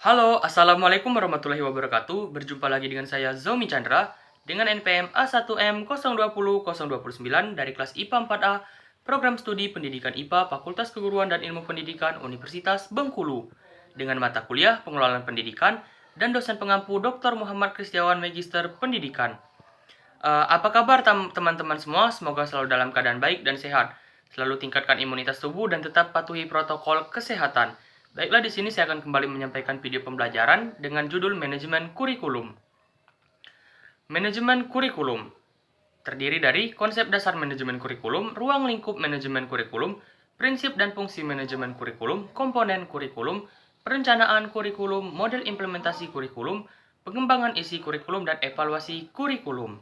Halo, Assalamualaikum warahmatullahi wabarakatuh. Berjumpa lagi dengan saya Zomi Chandra dengan NPM A1M020029 dari kelas IPA 4A, Program Studi Pendidikan IPA Fakultas Keguruan dan Ilmu Pendidikan Universitas Bengkulu dengan mata kuliah Pengelolaan Pendidikan dan dosen pengampu Dr. Muhammad Kristiawan Magister Pendidikan. Apa kabar teman-teman semua? Semoga selalu dalam keadaan baik dan sehat. Selalu tingkatkan imunitas tubuh dan tetap patuhi protokol kesehatan. Baiklah, di sini saya akan kembali menyampaikan video pembelajaran dengan judul Manajemen Kurikulum. Manajemen kurikulum terdiri dari konsep dasar manajemen kurikulum, ruang lingkup manajemen kurikulum, prinsip dan fungsi manajemen kurikulum, komponen kurikulum, perencanaan kurikulum, model implementasi kurikulum, pengembangan isi kurikulum, dan evaluasi kurikulum.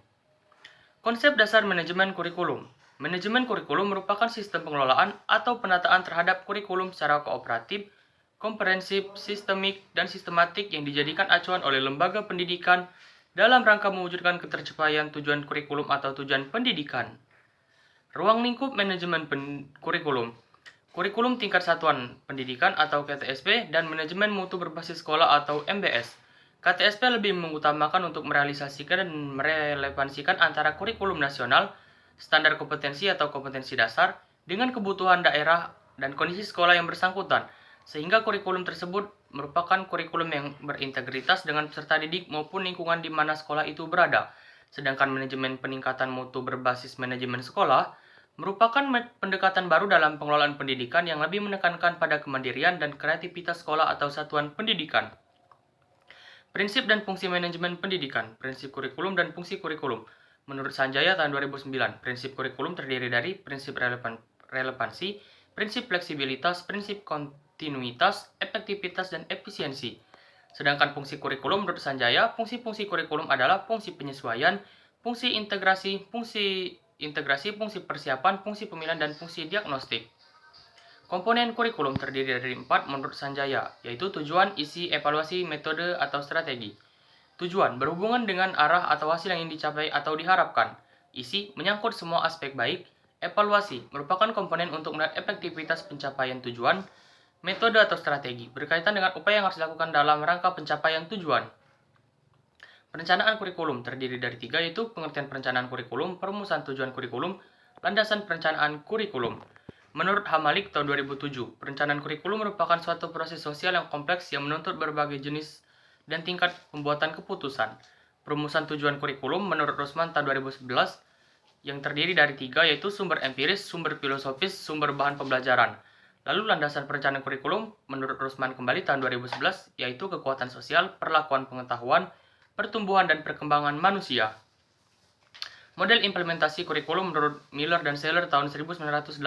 Konsep dasar manajemen kurikulum. Manajemen kurikulum merupakan sistem pengelolaan atau penataan terhadap kurikulum secara kooperatif, komprehensif, sistemik, dan sistematik yang dijadikan acuan oleh lembaga pendidikan dalam rangka mewujudkan ketercapaian tujuan kurikulum atau tujuan pendidikan. Ruang lingkup manajemen kurikulum. Kurikulum tingkat satuan pendidikan atau KTSP dan manajemen mutu berbasis sekolah atau MBS. KTSP lebih mengutamakan untuk merealisasikan dan merelevansikan antara kurikulum nasional, standar kompetensi atau kompetensi dasar, dengan kebutuhan daerah dan kondisi sekolah yang bersangkutan, sehingga kurikulum tersebut merupakan kurikulum yang berintegritas dengan peserta didik maupun lingkungan di mana sekolah itu berada. Sedangkan manajemen peningkatan mutu berbasis manajemen sekolah merupakan pendekatan baru dalam pengelolaan pendidikan yang lebih menekankan pada kemandirian dan kreativitas sekolah atau satuan pendidikan. Prinsip dan fungsi manajemen pendidikan, prinsip kurikulum dan fungsi kurikulum. Menurut Sanjaya tahun 2009, prinsip kurikulum terdiri dari prinsip relevansi, prinsip fleksibilitas, prinsip kontinuitas, efektivitas, dan efisiensi. Sedangkan fungsi kurikulum menurut Sanjaya, fungsi-fungsi kurikulum adalah fungsi penyesuaian, fungsi integrasi, fungsi persiapan, fungsi pemilihan, dan fungsi diagnostik. Komponen kurikulum terdiri dari 4 menurut Sanjaya, yaitu tujuan, isi, evaluasi, metode, atau strategi. Tujuan berhubungan dengan arah atau hasil yang ingin dicapai atau diharapkan. Isi menyangkut semua aspek baik. Evaluasi merupakan komponen untuk melihat efektivitas pencapaian tujuan. Metode atau strategi berkaitan dengan upaya yang harus dilakukan dalam rangka pencapaian tujuan. Perencanaan kurikulum terdiri dari 3, yaitu pengertian perencanaan kurikulum, perumusan tujuan kurikulum, landasan perencanaan kurikulum. Menurut Hamalik tahun 2007, perencanaan kurikulum merupakan suatu proses sosial yang kompleks yang menuntut berbagai jenis dan tingkat pembuatan keputusan. Perumusan tujuan kurikulum menurut Rosman tahun 2011 yang terdiri dari 3, yaitu sumber empiris, sumber filosofis, sumber bahan pembelajaran. Lalu landasan perencanaan kurikulum menurut Rosman kembali tahun 2011, yaitu kekuatan sosial, perlakuan pengetahuan, pertumbuhan dan perkembangan manusia. Model implementasi kurikulum menurut Miller dan Seller tahun 1985.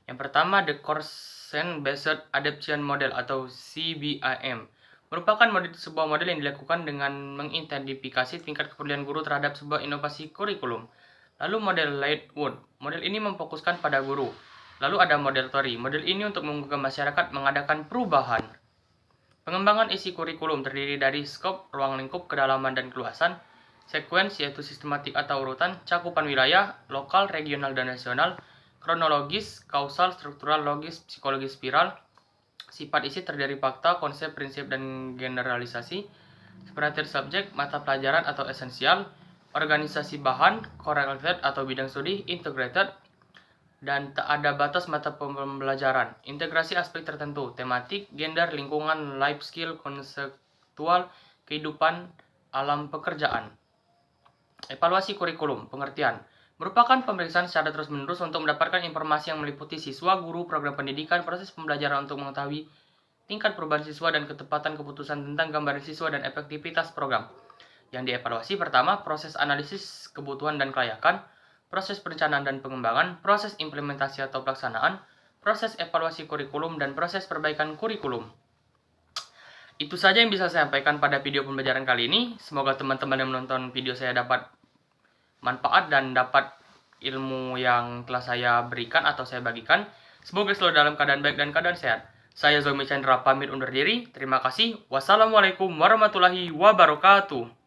Yang pertama, The Consent Based Adaptation Model atau CBAM. Merupakan sebuah model yang dilakukan dengan mengidentifikasi tingkat kepedulian guru terhadap sebuah inovasi kurikulum. Lalu model Lightwood. Model ini memfokuskan pada guru. Lalu ada model Tori. Model ini untuk menggugah masyarakat mengadakan perubahan. Pengembangan isi kurikulum terdiri dari skop, ruang lingkup, kedalaman, dan keluasan. Sequence yaitu sistematik atau urutan, cakupan wilayah, lokal, regional, dan nasional, kronologis, kausal, struktural, logis, psikologis, spiral. Sifat isi terdiri fakta, konsep, prinsip, dan generalisasi. Separated subject, mata pelajaran atau esensial, organisasi bahan, correlated atau bidang studi, integrated, dan tak ada batas mata pembelajaran. Integrasi aspek tertentu, tematik, gender, lingkungan, life skill, konseptual, kehidupan, alam pekerjaan. Evaluasi kurikulum, pengertian, merupakan pemeriksaan secara terus-menerus untuk mendapatkan informasi yang meliputi siswa, guru, program pendidikan, proses pembelajaran untuk mengetahui tingkat perubahan siswa dan ketepatan keputusan tentang gambaran siswa dan efektivitas program. Yang dievaluasi pertama, proses analisis kebutuhan dan kelayakan, proses perencanaan dan pengembangan, proses implementasi atau pelaksanaan, proses evaluasi kurikulum, dan proses perbaikan kurikulum. Itu saja yang bisa saya sampaikan pada video pembelajaran kali ini. Semoga teman-teman yang menonton video saya dapat manfaat dan dapat ilmu yang telah saya berikan atau saya bagikan. Semoga selalu dalam keadaan baik dan keadaan sehat. Saya Zomi Chandra pamit undur diri. Terima kasih. Wassalamualaikum warahmatullahi wabarakatuh.